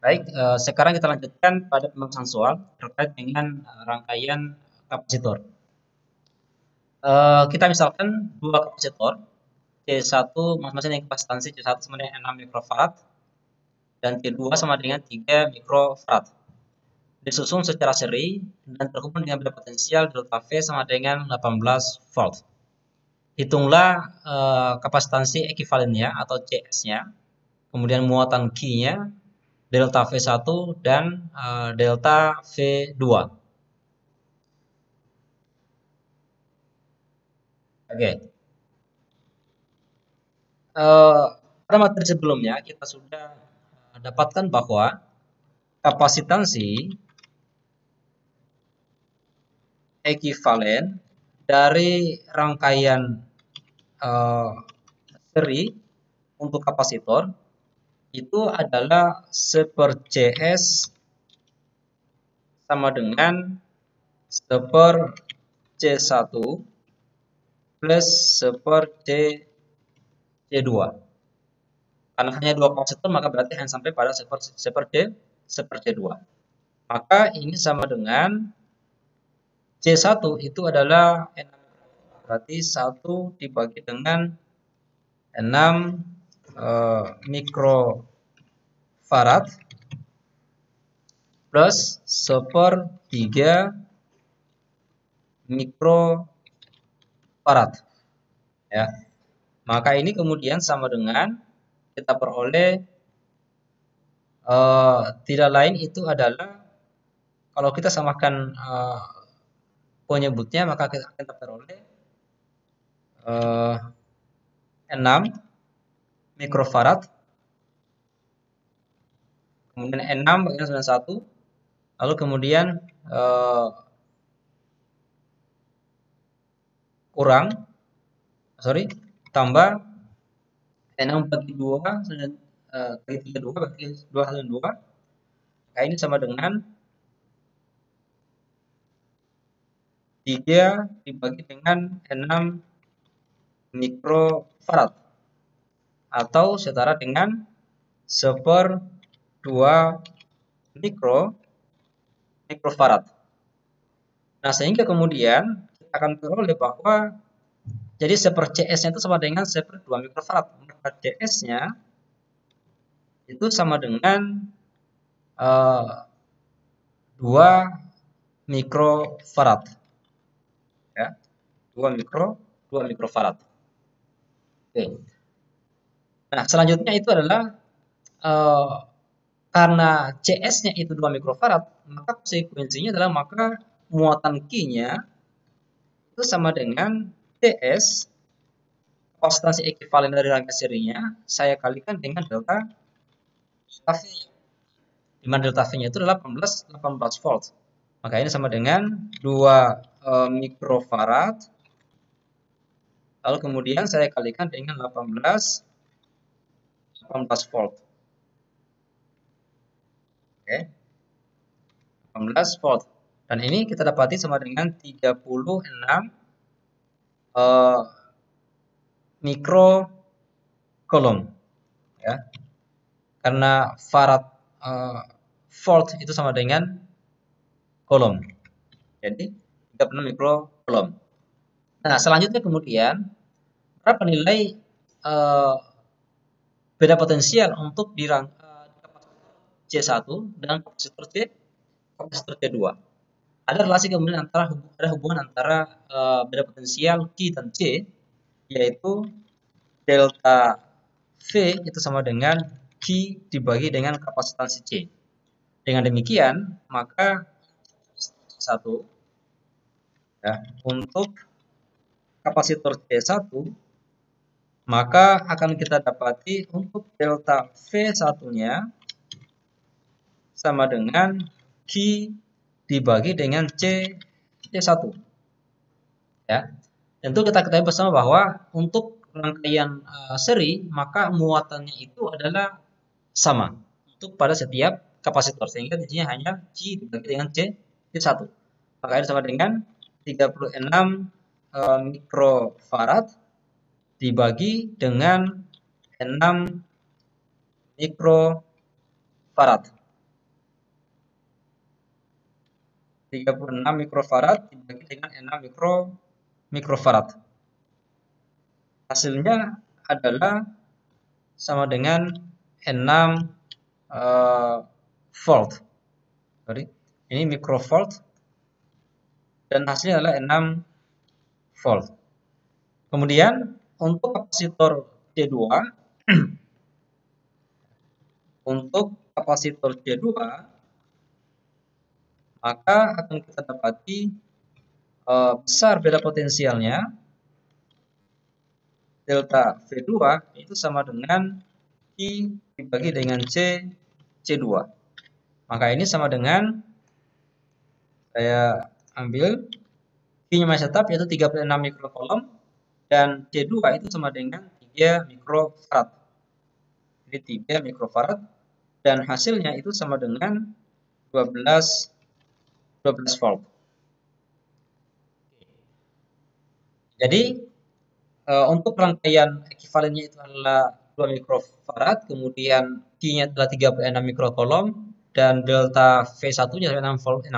Baik, sekarang kita lanjutkan pada pembahasan soal terkait dengan rangkaian kapasitor. Kita misalkan dua kapasitor C1 masing-masing dengan kapasitansi C1 sama dengan 6 mikrofarad dan C2 sama dengan 3 mikrofarad. Disusun secara seri dan terhubung dengan beda potensial delta V sama dengan 18 volt. Hitunglah kapasitansi ekivalennya atau CS-nya, kemudian muatan Q-nya, delta V1 dan delta V2. Oke. Pada materi sebelumnya kita sudah dapatkan bahwa kapasitansi ekivalen dari rangkaian seri untuk kapasitor itu adalah 1/CS sama dengan 1/C1 plus 1/C2. Karena hanya dua kapasitor maka berarti hanya sampai pada 1/C2. Maka ini sama dengan C1 itu adalah 6, berarti 1 dibagi dengan 6 mikrofarad plus 1/3 mikrofarad. Ya. Maka ini kemudian sama dengan kita peroleh tidak lain itu adalah kalau kita samakan penyebutnya maka kita peroleh 6 mikrofarad, kemudian 6 bagian dengan 1, lalu kemudian tambah 6 bagi 2 bagi 3 2 bagi 2 1 2. Nah, ini sama dengan 3 dibagi dengan 6 mikrofarad atau setara dengan 1/2 mikrofarad. Nah, sehingga kemudian kita akan peroleh bahwa jadi 1/CS-nya itu sama dengan 1/2 mikrofarad. Maka CS-nya itu sama dengan 2 mikrofarad. Ya, 2 mikrofarad. Oke. Nah, selanjutnya itu adalah karena CS-nya itu 2 mikrofarad, maka konsekuensinya adalah maka muatan Q-nya itu sama dengan CS, kapasitansi ekivalen dari rangkaian serinya, saya kalikan dengan delta V, di mana delta V-nya itu adalah 18 volt. Maka ini sama dengan 2 mikrofarad, lalu kemudian saya kalikan dengan 18 volt. Oke. 18 volt. Dan ini kita dapati sama dengan 36 mikrocoulomb. Ya. Karena farad volt itu sama dengan coulomb. Jadi 36 mikrocoulomb. Nah, selanjutnya kemudian berapa nilai beda potensial untuk di C1 dengan kapasitor C2. Ada relasi kemudian ada hubungan antara beda potensial Q dan C, yaitu delta V itu sama dengan Q dibagi dengan kapasitansi C. Dengan demikian, maka C1 ya, untuk kapasitor C1 maka akan kita dapati untuk delta V1-nya sama dengan Q dibagi dengan C1. Ya. Tentu kita ketahui bersama bahwa untuk rangkaian seri maka muatannya itu adalah sama untuk pada setiap kapasitor, sehingga intinya hanya Q dibagi dengan C1. Maka ini sama dengan 36 mikrofarad dibagi dengan 6 mikrofarad. 36 mikrofarad dibagi dengan 6 mikrofarad. Hasilnya adalah sama dengan 6 volt. Sorry, ini mikrovolt dan hasilnya adalah 6 volt. Kemudian untuk kapasitor C2 untuk kapasitor C2 maka akan kita dapati besar beda potensialnya, delta V2 itu sama dengan I dibagi dengan C2. Maka ini sama dengan, saya ambil I-nya masih tetap yaitu 36 mikrocoulomb dan C2 itu sama dengan 3 mikrofarad. Jadi 3 mikrofarad dan hasilnya itu sama dengan 12 volt. Jadi untuk rangkaian ekivalennya itu adalah 2 mikrofarad, kemudian Q-nya adalah 36 mikrocoulomb dan delta V1-nya 6 volt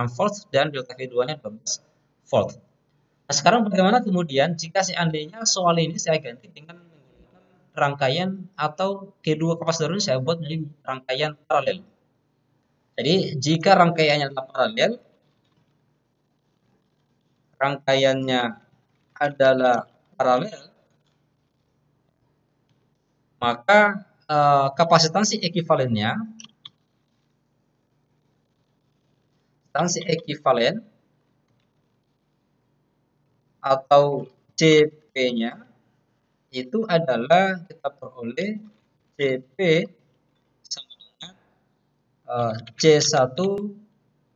dan delta V2-nya 12 volt. Nah, sekarang bagaimana kemudian jika seandainya soal ini saya ganti dengan menggunakan rangkaian atau kedua kapasitor ini saya buat menjadi rangkaian paralel. Jadi jika rangkaiannya adalah paralel, rangkaiannya adalah paralel, maka kapasitansi ekuivalen atau CP-nya itu adalah kita peroleh CP sama dengan C1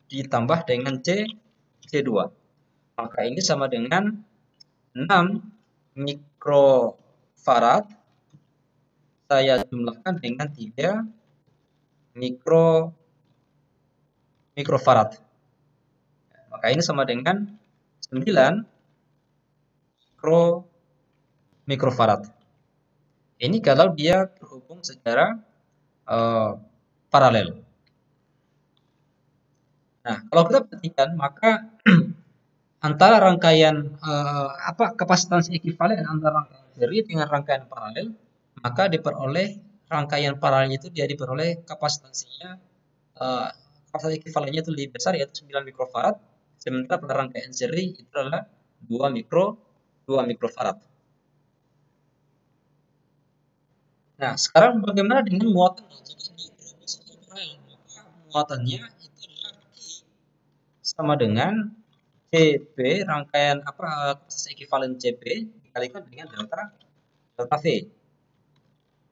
ditambah dengan C2. Maka ini sama dengan 6 mikrofarad saya jumlahkan dengan 3 mikrofarad. Maka ini sama dengan 9 mikrofarad. Ini kalau dia terhubung secara paralel. Nah, kalau kita perhatikan maka antara rangkaian kapasitansi ekuivalen antara rangkaian seri dengan rangkaian paralel, maka diperoleh rangkaian paralel itu dia diperoleh kapasitansinya kapasitas ekuivalennya itu lebih besar yaitu 9 mikrofarad, sementara pada rangkaian seri itu adalah 2 mikrofarad. Nah, sekarang bagaimana dengan muatannya? Jika muatannya itu adalah Q sama dengan CP rangkaian kapasitas ekuivalen CP dikalikan dengan delta V.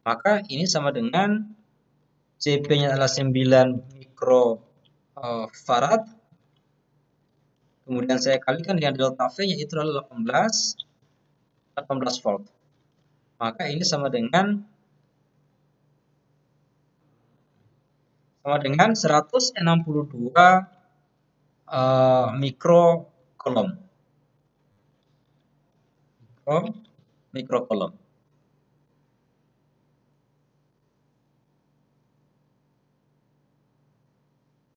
Maka ini sama dengan CP-nya adalah 9 mikrofarad. Kemudian saya kalikan dengan delta V yaitu adalah 18 volt. Maka ini sama dengan 162 mikrocoulomb.